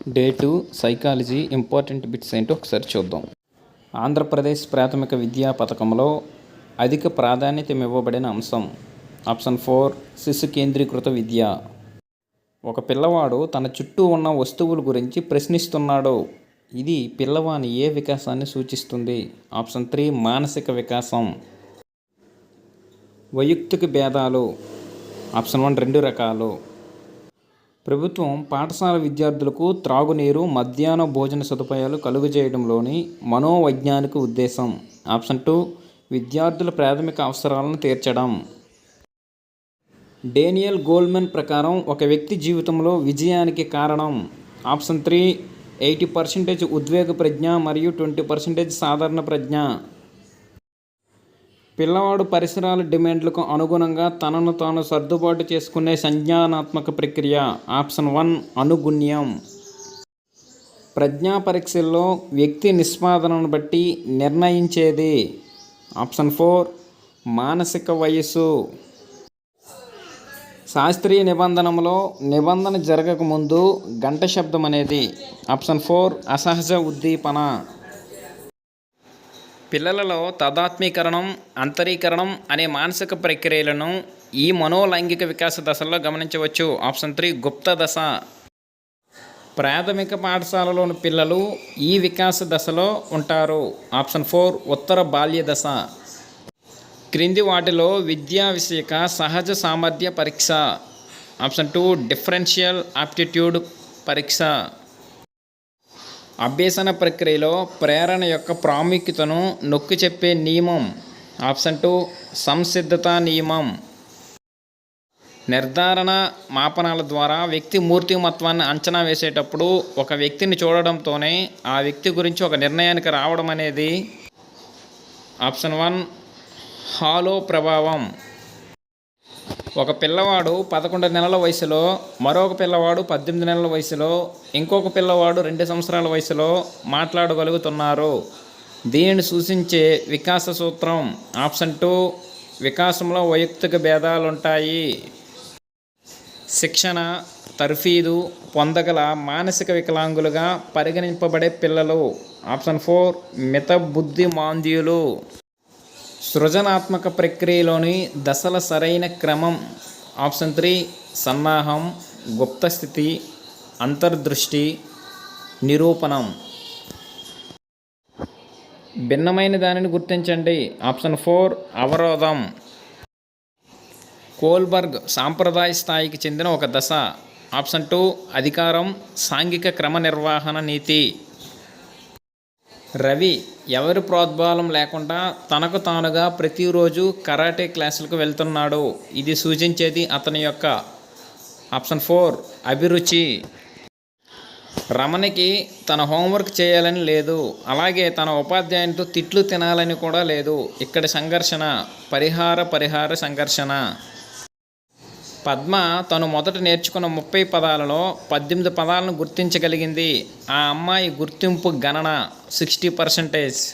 Day 2 psychology important bits ఏంటో ఒకసారి చూద్దాం. ఆంధ్రప్రదేశ్ ప్రాథమిక విద్యా పథకంలో అధిక ప్రాధాన్యత ఇవ్వబడిన అంశం. ఆప్షన్ 4 శిశు కేంద్రీకృత విద్య. ఒక పిల్లవాడు తన చుట్టూ ఉన్న వస్తువుల గురించి ప్రశ్నిస్తున్నాడు. ఇది పిల్లవాని ఏ వికాసాన్ని సూచిస్తుంది? ఆప్షన్ 3 మానసిక వికాసం. వైయక్తిక భేదాలు. ఆప్షన్ 1 2 రకాలు. ప్రభుత్వం పాఠశాల విద్యార్థులకు త్రాగునీరు, మధ్యాహ్న భోజన సదుపాయాలు కలుగజేయడంలోని మనోవైజ్ఞానిక ఉద్దేశం. ఆప్షన్ 2 విద్యార్థుల ప్రాథమిక అవసరాలను తీర్చడం. డేనియల్ గోల్మెన్ ప్రకారం ఒక వ్యక్తి జీవితంలో విజయానికి కారణం. ఆప్షన్ 3 80% ఉద్వేగ ప్రజ్ఞ మరియు 20% సాధారణ ప్రజ్ఞ. పిల్లవాడు పరిసరాల డిమాండ్లకు అనుగుణంగా తనను తాను సర్దుబాటు చేసుకునే సంజ్ఞానాత్మక ప్రక్రియ. ఆప్షన్ 1 అనుగుణ్యం. ప్రజ్ఞా పరీక్షల్లో వ్యక్తి నిష్పాదనను బట్టి నిర్ణయించేది. ఆప్షన్ 4 మానసిక వయస్సు. శాస్త్రీయ నిబంధనలో నిబంధన జరగకముందు గంట శబ్దం అనేది. ఆప్షన్ 4 అసహజ ఉద్దీపన. పిల్లలలో తదాత్మీకరణం, అంతరీకరణం అనే మానసిక ప్రక్రియలను ఈ మనోలైంగిక వికాస దశల్లో గమనించవచ్చు. ఆప్షన్ 3 గుప్త దశ. ప్రాథమిక పాఠశాలలోని పిల్లలు ఈ వికాస దశలో ఉంటారు. ఆప్షన్ 4 ఉత్తర బాల్య దశ. క్రింది వాటిలో విద్యా విషయక సహజ సామర్థ్య పరీక్ష. ఆప్షన్ 2 డిఫరెన్షియల్ ఆప్టిట్యూడ్ పరీక్ష. అభ్యసన ప్రక్రియలో ప్రేరణ యొక్క ప్రాముఖ్యతను నొక్కి చెప్పే నియమం. ఆప్షన్ 2 సంసిద్ధత నియమం. నిర్ధారణ మాపనాల ద్వారా వ్యక్తి మూర్తిమత్వాన్ని అంచనా వేసేటప్పుడు ఒక వ్యక్తిని చూడడంతోనే ఆ వ్యక్తి గురించి ఒక నిర్ణయానికి రావడం అనేది. ఆప్షన్ 1 హాలో ప్రభావం. ఒక పిల్లవాడు 11 నెలల వయసులో, మరొక పిల్లవాడు 18 నెలల వయసులో, ఇంకొక పిల్లవాడు 2 సంవత్సరాల వయసులో మాట్లాడగలుగుతున్నారు. దీనిని సూచించే వికాస సూత్రం. ఆప్షన్ 2 వికాసంలో వైయక్తిక భేదాలుంటాయి. శిక్షణ, తర్ఫీదు పొందగల మానసిక వికలాంగులుగా పరిగణింపబడే పిల్లలు. ఆప్షన్ 4 మిత బుద్ధిమాంద్యులు. సృజనాత్మక ప్రక్రియలోని దశల సరైన క్రమం. ఆప్షన్ 3 సన్నాహం, గుప్తస్థితి, అంతర్దృష్టి, నిరూపణం. భిన్నమైన దానిని గుర్తించండి. ఆప్షన్ 4 అవరోధం. కోల్బర్గ్ సాంప్రదాయ స్థాయికి చెందిన ఒక దశ. ఆప్షన్ 2 అధికారం, సాంఘిక క్రమ నిర్వహణ నీతి. రవి ఎవరి ప్రోద్బలం లేకుండా తనకు తానుగా ప్రతిరోజు కరాటే క్లాసులకు వెళ్తున్నాడు. ఇది సూచించేది అతని యొక్క. ఆప్షన్ 4 అభిరుచి. రమణికి తన హోంవర్క్ చేయాలని లేదు, అలాగే తన ఉపాధ్యాయునితో తిట్లు తినాలని కూడా లేదు. ఇక్కడ సంఘర్షణ పరిహార సంఘర్షణ. పద్మ తను మొదట నేర్చుకున్న 30 పదాలలో 18 పదాలను గుర్తించగలిగింది. ఆ అమ్మాయి గుర్తింపు గణన 60%.